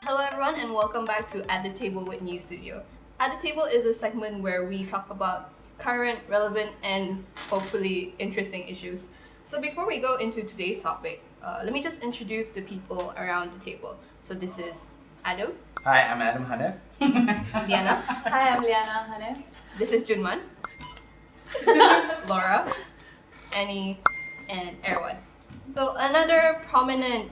Hello everyone and welcome back to At the Table with New Studio. At the Table is a segment where we talk about current, relevant, and hopefully interesting issues. So before we go into today's topic, let me just introduce the people around the table. So this is Adam. Hi, I'm Adam Hanef. Diana. Hi, I'm Liana Hanef. This is Junman. Laura. Annie. And Erwan. So another prominent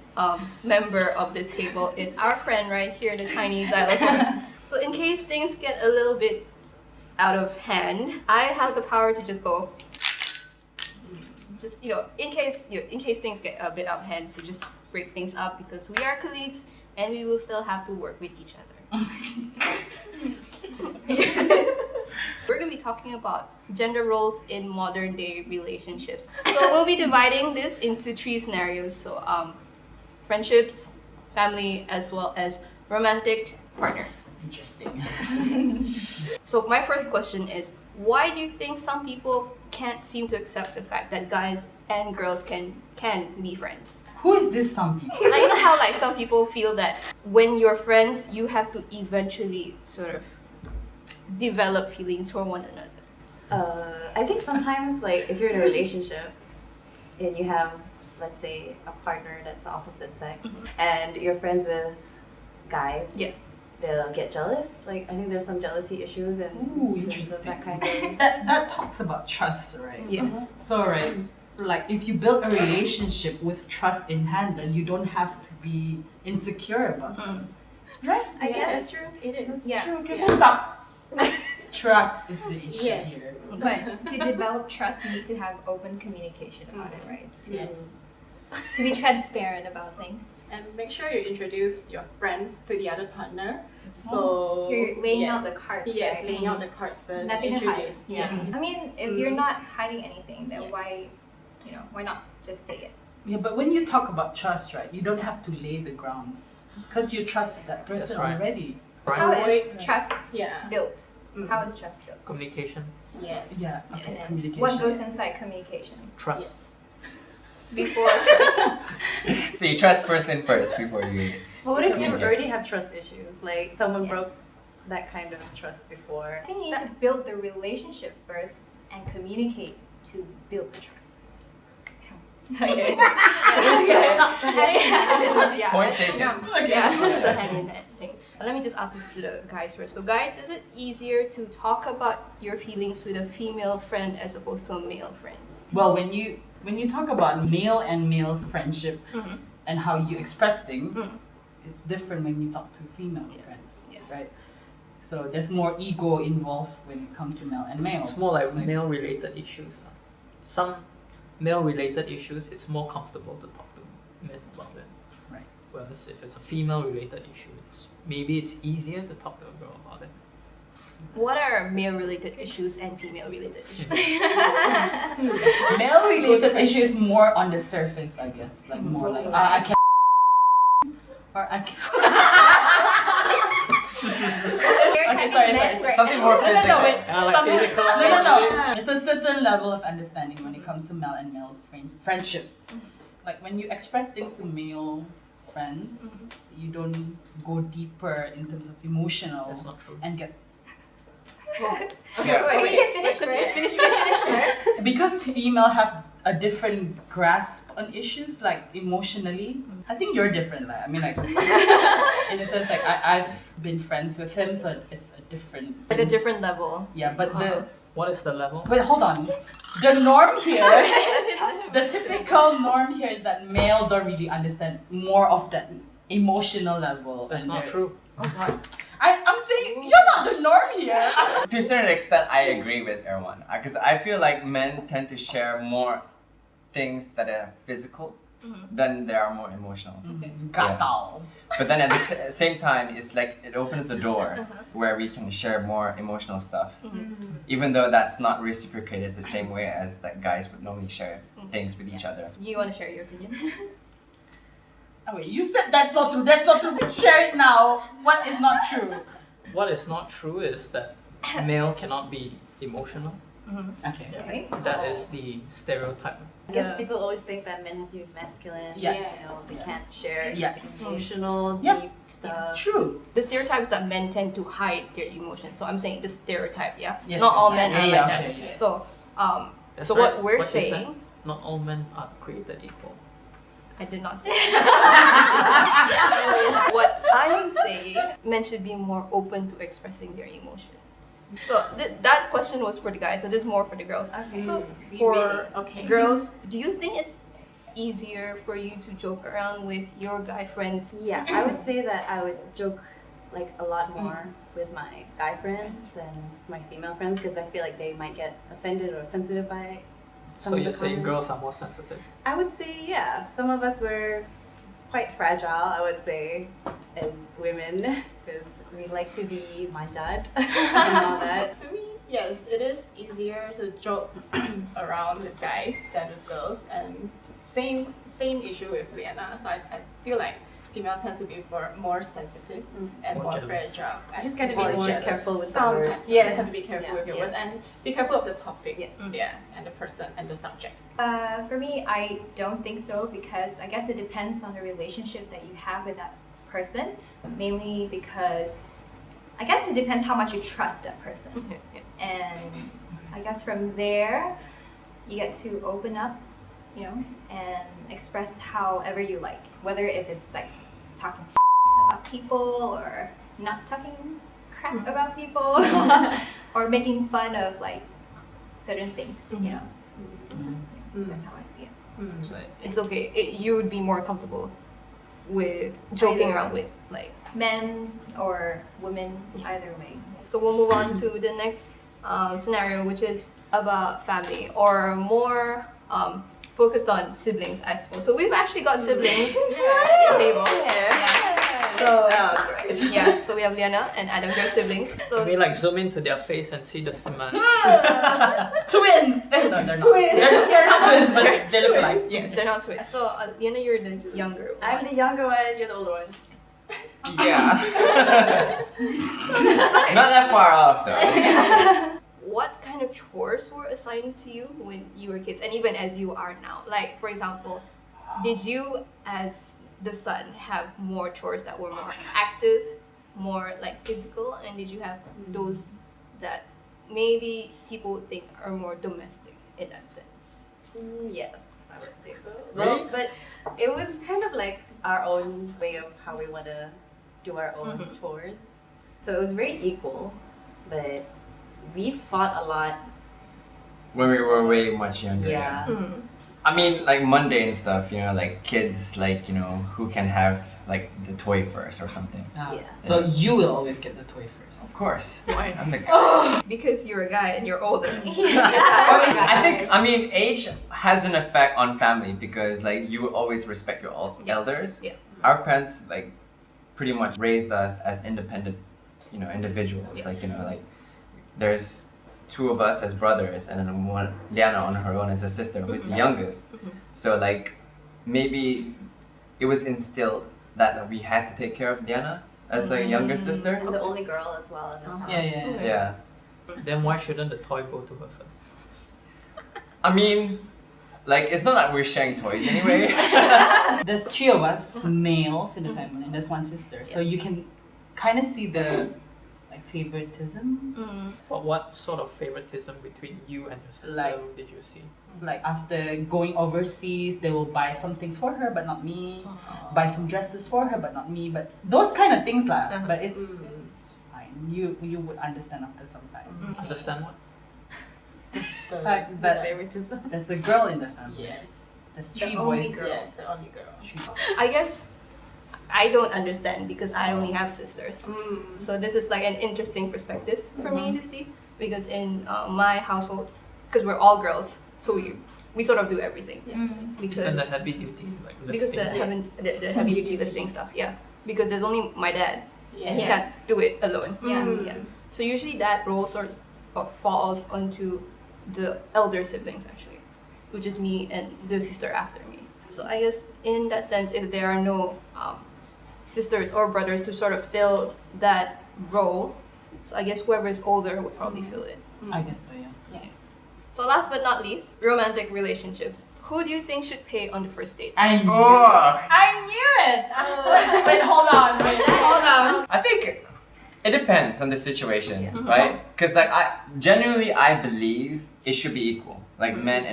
member of this table is our friend right here, the tiny xylophone. So in case things get a little bit out of hand, I have the power to just go, in case things get a bit out of hand, so just break things up because we are colleagues and we will still have to work with each other. We're going to be talking about gender roles in modern day relationships. So we'll be dividing this into 3 scenarios. So friendships, family, as well as romantic partners. Interesting. So my first question is, why do you think some people can't seem to accept the fact that guys and girls can be friends? Who is this some people? Like, you know how like some people feel that when you're friends, you have to eventually sort of develop feelings for one another. I think sometimes, like, if you're in a relationship and you have, let's say, a partner that's the opposite sex, and you're friends with guys, they'll get jealous. Like, I think there's some jealousy issues and that kind of. That talks about trust, right? Yeah. So, right, like if you build a relationship with trust in hand, then you don't have to be insecure about this. Right? I guess. That's true. It is. That's true. Okay, full stop. Trust is the issue here. But to develop trust, you need to have open communication about it, right? Yes. To be transparent about things. And make sure you introduce your friends to the other partner. So You're laying out the cards, Yes, right? laying out the cards first. Nothing to hide. introduce. Yeah. I mean, if you're not hiding anything, then Yes. why not just say it? Yeah, but when you talk about trust, right, you don't have to lay the grounds because you trust that person That's right. already. How is trust Yeah. built? How is trust built? Communication, Yes. Yeah, okay, And then communication. what goes inside communication? trust. Before trust. So you trust person first before you. But what if you Communicate. already have trust issues? Like, someone broke that kind of trust before. I think you need to build the relationship first and communicate to build the trust. Okay. Yeah. Point taken. Yeah, this is a hand-in-hand thing. Let me just ask this to the guys first. So guys, is it easier to talk about your feelings with a female friend as opposed to a male friend? Well, when you talk about male and male friendship and how you express things, it's different when you talk to female friends, right? So there's more ego involved when it comes to male and male. It's more like male-related issues. Some male-related issues, it's more comfortable to talk to men about it. Right. Whereas if it's a female-related issue, maybe it's easier to talk to a girl about it. What are male-related issues and female-related issues? Male-related issue is more on the surface, I guess. Like more like I can't or I can't. Okay, sorry. Something more physical. No, wait. like Something- physical. No. It's a certain level of understanding when it comes to male and male friendship. Like when you express things to male friends, you don't go deeper in terms of emotional That's not true. and get Okay, We can finish finish. because female have a different grasp on issues like emotionally. I think you're different. Like I mean, like in a sense, like I've been friends with him, so it's a different. Like a different level. Yeah, but What is the level? Wait, hold on. The norm here, the typical norm here is that male don't really understand more of that emotional level. That's and not they're- true. Oh God. I'm saying you're not the norm here. To a certain extent, I agree with Erwan. Because I feel like men tend to share more things that are physical than they are more emotional. Gatal. But then at the same time, it's like it opens a door where we can share more emotional stuff. Even though that's not reciprocated the same way as that guys would normally share things with each other. You want to share your opinion? Oh wait, you said that's not true. That's not true. Share it now. What is not true? What is not true is that male cannot be emotional. Okay. Right? That is the stereotype. I guess people always think that men have to be masculine. Yeah. You know, they can't share Yeah. emotional, Yeah. deep True. The stereotypes that men tend to hide their emotions. So I'm saying the stereotype, yeah. Yes, Not all yeah, men yeah, are yeah, like okay, that. yeah. So That's so right. what we're What you said. saying, Not all men are created equal. I did not say. What I'm saying, men should be more open to expressing their emotions. So that question was for the guys. So this is more for the girls. Okay. So We for really- okay. girls, do you think it's easier for you to joke around with your guy friends? Yeah, I would say that I would joke like a lot more with my guy friends than my female friends because I feel like they might get offended or sensitive by some So of you're the saying comments. girls are more sensitive? I would say, yeah. Some of us were quite fragile, I would say, as women, because we like to be manjad and all that. To me, yes, it is easier to joke around with guys than with girls, and same issue with Liana. So I feel like female tend to be more sensitive and More more jealous. fragile. You just gotta be More more jealous. careful with the Sometimes, words. yes, have to be careful Yeah. with your words and be careful of the topic, Yeah. and the person and the subject. For me, I don't think so because I guess it depends on the relationship that you have with that person. Mainly because I guess it depends how much you trust that person. And I guess from there, you get to open up, and express however you like. Whether if it's like talking about people or not talking crap about people or making fun of like certain things, That's how I see it. So it's okay. You would be more comfortable with joking Either around with like. Men or women, either way. So we'll move on to the next scenario, which is about family or more focused on siblings, I suppose. So we've actually got siblings at the table. So so we have Liana and Adam, their siblings. Can So we like zoom into their face and see the similarity? Twins! No, they're not. They're not twins, but they look alike. yeah, they're not twins. So Liana, you're the younger one. I'm the younger one, you're the older one. Yeah. Not that far off though. What kind of chores were assigned to you when you were kids and even as you are now? Like, for example, did you as the son have more chores that were more active, more like physical, and did you have those that maybe people would think are more domestic in that sense? Yes, I would say so. Really? Well, but it was kind of like our own way of how we want to do our own chores. So it was very equal, but we fought a lot. When we were way much younger. Yeah. I mean, like mundane stuff, like kids, like, who can have like the toy first or something. Yeah. So you will always get the toy first. Of course. Why? I'm the guy. Because you're a guy and you're older. I mean, age has an effect on family because like you always respect your elders. Yeah. Our parents like pretty much raised us as independent, individuals. Yeah. Like, like there's two of us as brothers and then one Liana on her own as a sister who's the youngest. So like maybe it was instilled that we had to take care of Liana as a younger sister. And the only girl as well. In the house. Yeah. Yeah. Then why shouldn't the toy go to her first? I mean, like it's not like we're sharing toys anyway. There's three of us males in the family, and there's one sister. So you can kind of see the like favoritism. But what sort of favoritism between you and your sister Like- did you see? Like after going overseas, they will buy some things for her, but not me. Buy some dresses for her, but not me. But those kind of things, lah. But it's fine. You would understand after some time. Understand what? The fact that Favoritism. there's a girl in the family. Yes. There's The three only boys. girl. Yes, the only girl. Three boys. I guess I don't understand because I only have sisters. So this is like an interesting perspective for me to see because in my household, because we're all girls, so we sort of do everything. Yes. Even Because the heavy duty, like because the lifting. the heavy duty lifting stuff, yeah. Because there's only my dad and he Yes. can't do it alone. Yeah. So usually that role sort of falls onto the elder siblings actually, which is me and the sister after me. So I guess in that sense, if there are no sisters or brothers to sort of fill that role, so I guess whoever is older would probably fill it. I guess so, yeah. Yes. So last but not least, romantic relationships. Who do you think should pay on the first date? I knew Oh. it. I knew it. Wait, hold on. I think it depends on the situation, Yeah. right? Because like I believe it should be equal. Like men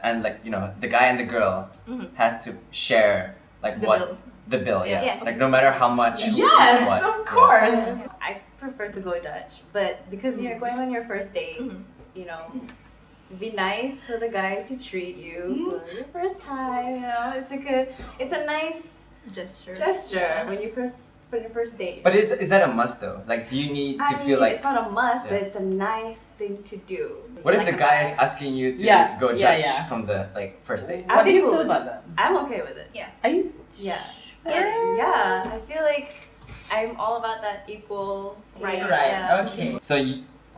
and like the guy and the girl has to share like the bill. Yeah. Yes. Like no matter how much. who Yes, eats what. of course. I prefer to go Dutch, but because you're going on your first date, you know, be nice for the guy to treat you for your first time. You know, it's a nice Gesture. when you for your first date. But is that a must though? Like, do you need to feel like? it's not a must, but Yeah. it's a nice thing to do. What if Like the a guy is asking you to Yeah, go yeah, Dutch yeah. from the first date? I'd What do be you cool feel with about that? I'm okay with it. Are you? Yeah. Yes. Yeah. I feel like I'm all about that equal rights. Yes. Right. Yeah. Okay. So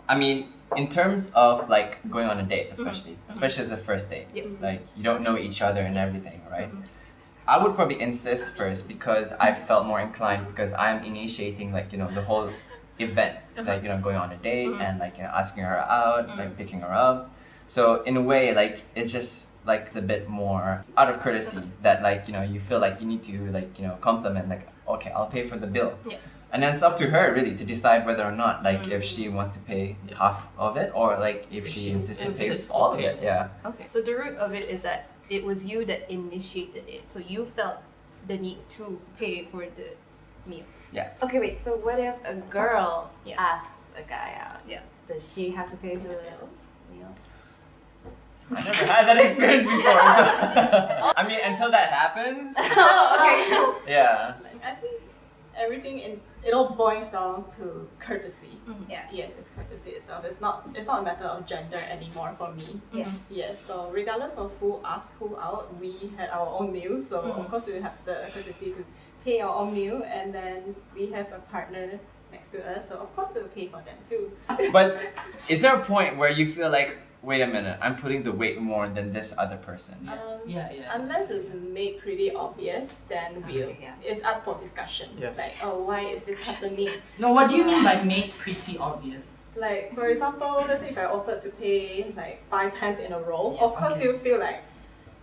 I mean, in terms of like going on a date, especially as a first date, like you don't know each other and everything, right? I would probably insist first because I felt more inclined because I'm initiating like the whole event, like going on a date and like asking her out, like picking her up. So in a way, like it's just like it's a bit more out of courtesy that like you feel like you need to like compliment like okay, I'll pay for the bill. Yeah. And then it's up to her really to decide whether or not like if she wants to pay half of it or like if she insists to pay insists all to of pay. it. Yeah. Okay. So the root of it is that it was you that initiated it. So you felt the need to pay for the meal. Okay, wait. So what if a girl Yeah. asks a guy out? Yeah. Does she have to pay for the meal? I never had that experience before, so I mean until that happens. Yeah. Like, I think everything it all boils down to courtesy. Yeah. Yes, it's courtesy itself. It's not a matter of gender anymore for me. Yes. Yes, so regardless of who asked who out, we had our own meal. So of course we have the courtesy to pay our own meal, and then we have a partner next to us. So of course we'll pay for them too. But is there a point where you feel like, wait a minute, I'm putting the weight more than this other person? Yeah. Unless it's made pretty obvious, then it's up for discussion. Yes. Like, oh, why is this happening? No, what do you mean by made pretty obvious? Like, for example, let's say if I offered to pay like 5 times in a row, of course okay. you'll feel like,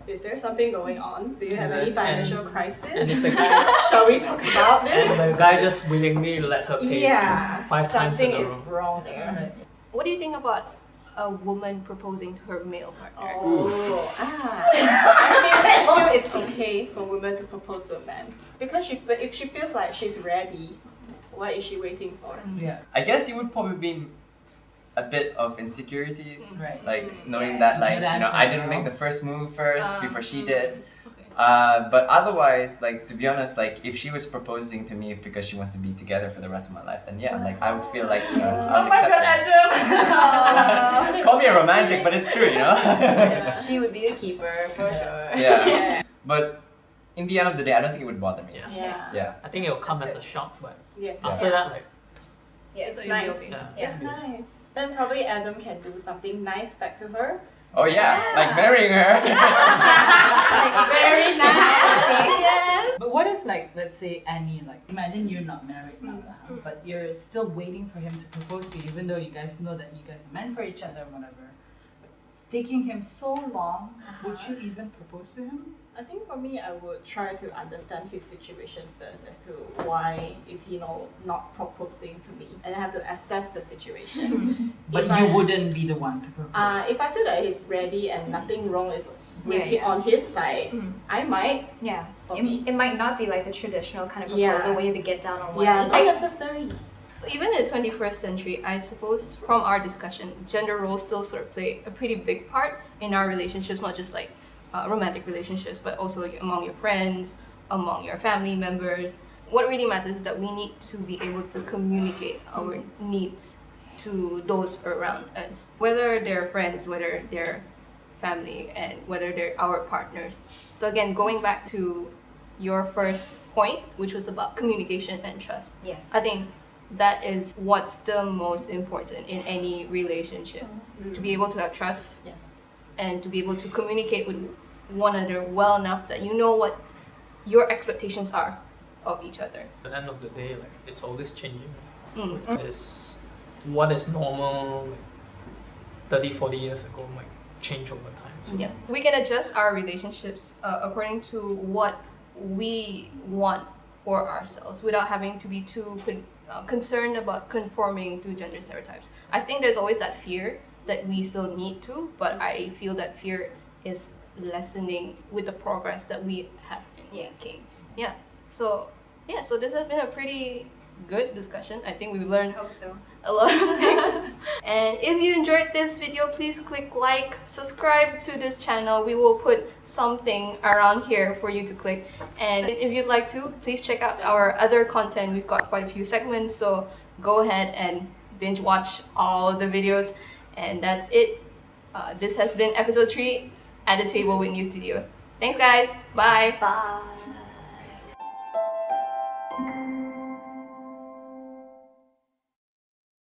is there something going on? Do you have any financial crisis? And if the guy Shall we talk about this? and the guy just willingly let her pay Yeah, 5 times in something a is row. wrong there. Right. What do you think about a woman proposing to her male partner? I feel it's okay for women to propose to a man because if she feels like she's ready, what is she waiting for? Yeah. I guess it would probably be a bit of insecurities, Right. like knowing that like Good answer, I didn't girl. make the first move first before she did. Okay. But otherwise, like to be honest, like if she was proposing to me because she wants to be together for the rest of my life, then yeah, like I would feel like I would accept it. Call me a romantic, but it's true, She would be the keeper for sure. Yeah. But in the end of the day, I don't think it would bother me. Yeah. Yeah. I think it'll come as a shock, but Yes. after that, like, Yes. So It's you'll be nice. okay. yeah. It's nice. Then probably Adam can do something nice back to her. Oh yeah, like marrying her. Very nice. Yes. But what if, like, let's say Annie, like, imagine you're not married now, but you're still waiting for him to propose to you, even though you guys know that you guys are meant for each other or whatever. It's taking him so long. Would you even propose to him? I think for me, I would try to understand his situation first as to why is he not proposing to me, and I have to assess the situation. But If you I- wouldn't be the one to propose. If I feel that he's ready and nothing wrong is with Yeah, yeah. on his side, I might. Yeah. For me. It might not be like the traditional kind of Yeah. proposal where you have to get down on one Yeah, knee. not necessary. So even in the 21st century, I suppose from our discussion, gender roles still sort of play a pretty big part in our relationships, not just like romantic relationships, but also among your friends, among your family members. What really matters is that we need to be able to communicate our needs to those around us, whether they're friends, whether they're family, and whether they're our partners. So again, going back to your first point, which was about communication and trust. Yes. I think that is what's the most important in any relationship. To be able to have trust Yes. and to be able to communicate with one another well enough that you know what your expectations are of each other. at the end of the day, like, it's always changing. Mm. It's what is normal. 30, 40 years ago might change over time. So. Yeah, we can adjust our relationships according to what we want for ourselves without having to be too concerned about conforming to gender stereotypes. I think there's always that fear that we still need to, but I feel that fear is lessening with the progress that we have been making. Yeah. So this has been a pretty good discussion. I think we've learned I hope so. a lot of things. And if you enjoyed this video, please click like, subscribe to this channel. We will put something around here for you to click. And if you'd like to, please check out our other content. We've got quite a few segments, so go ahead and binge watch all the videos. And that's it. This has been episode 3 at the table with New Studio. Thanks guys. Bye. Bye.